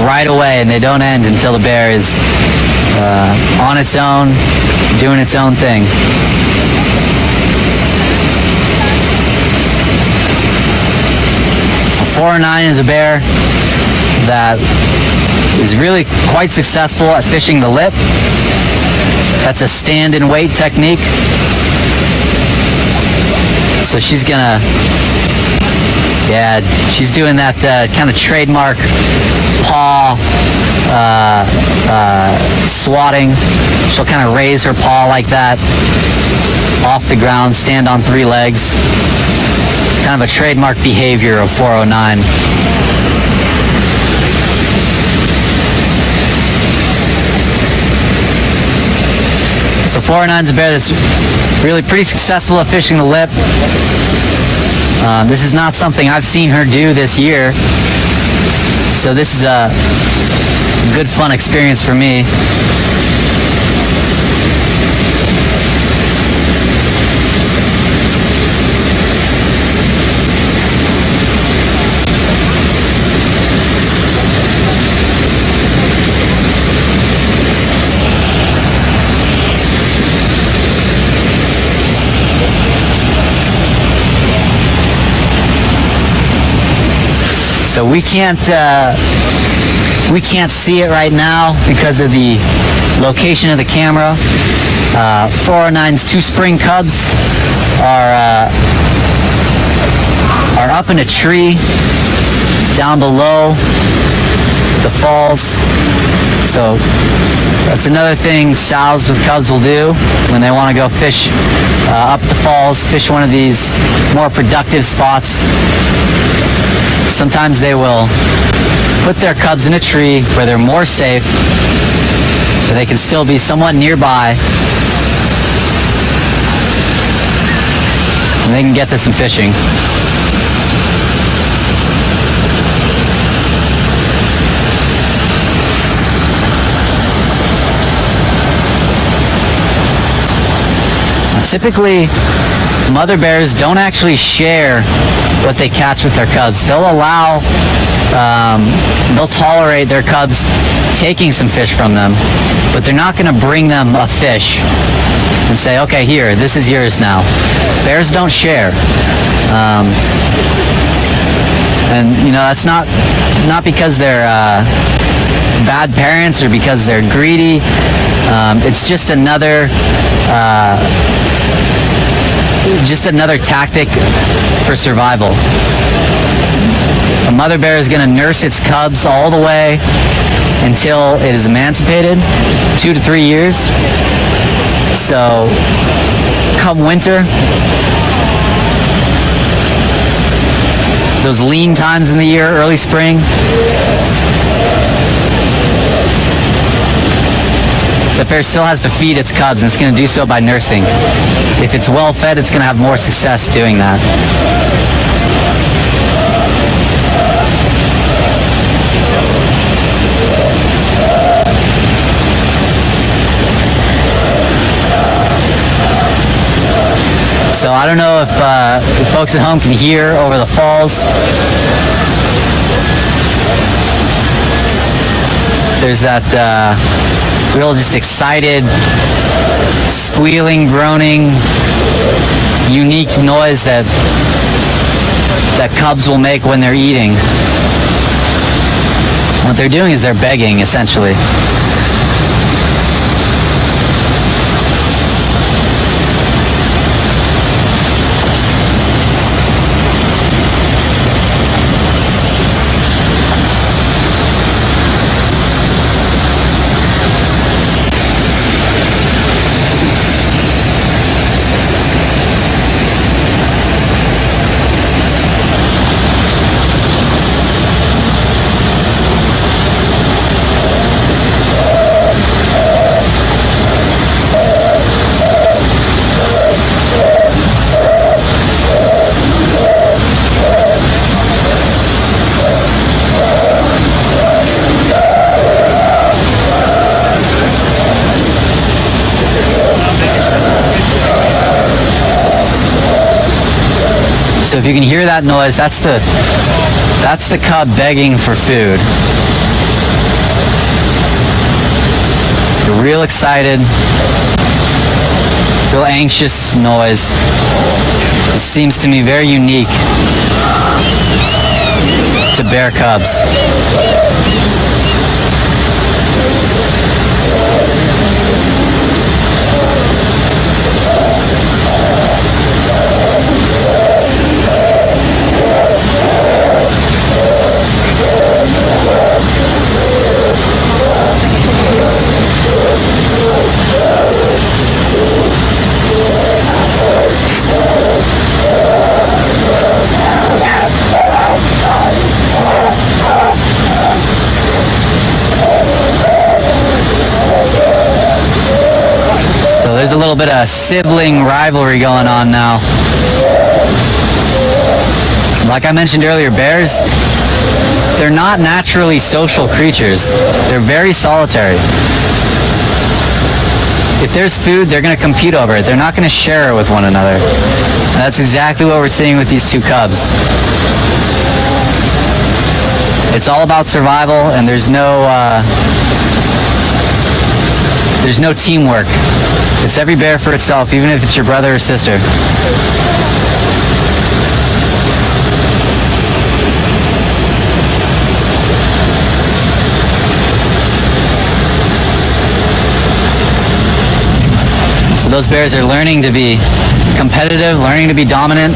right away, and they don't end until the bear is on its own, doing its own thing. A 409 is a bear that is really quite successful at fishing the lip. That's a stand and wait technique. So she's gonna, yeah, she's doing that kind of trademark paw swatting. She'll kind of raise her paw like that off the ground, stand on 3 legs. Kind of a trademark behavior of 409. So 409 is a bear that's really pretty successful at fishing the lip. This is not something I've seen her do this year. So this is a good, fun experience for me. So we can't see it right now because of the location of the camera. 409's 2 spring cubs are up in a tree down below the falls. So that's another thing sows with cubs will do when they want to go fish up the falls, fish one of these more productive spots. Sometimes they will put their cubs in a tree where they're more safe, but they can still be somewhat nearby, and they can get to some fishing. Typically, mother bears don't actually share what they catch with their cubs. They'll tolerate their cubs taking some fish from them, but they're not going to bring them a fish and say, okay, here, this is yours now. Bears don't share. And, you know, that's not because they're bad parents or because they're greedy. It's just another tactic for survival. A mother bear is going to nurse its cubs all the way until it is emancipated, 2 to 3 years. So come winter, those lean times in the year, early spring, the bear still has to feed its cubs, and it's going to do so by nursing. If it's well fed, it's going to have more success doing that. So I don't know if folks at home can hear over the falls. There's that real just excited, squealing, groaning, unique noise that cubs will make when they're eating. What they're doing is they're begging, essentially. So if you can hear that noise, that's the cub begging for food. a real excited, real anxious noise. It seems to me very unique to bear cubs. So there's a little bit of sibling rivalry going on now. Like I mentioned earlier, bears, they're not naturally social creatures. They're very solitary. If there's food, they're going to compete over it. They're not going to share it with one another. And that's exactly what we're seeing with these two cubs. It's all about survival, and there's no teamwork. It's every bear for itself, even if it's your brother or sister. So those bears are learning to be competitive, learning to be dominant,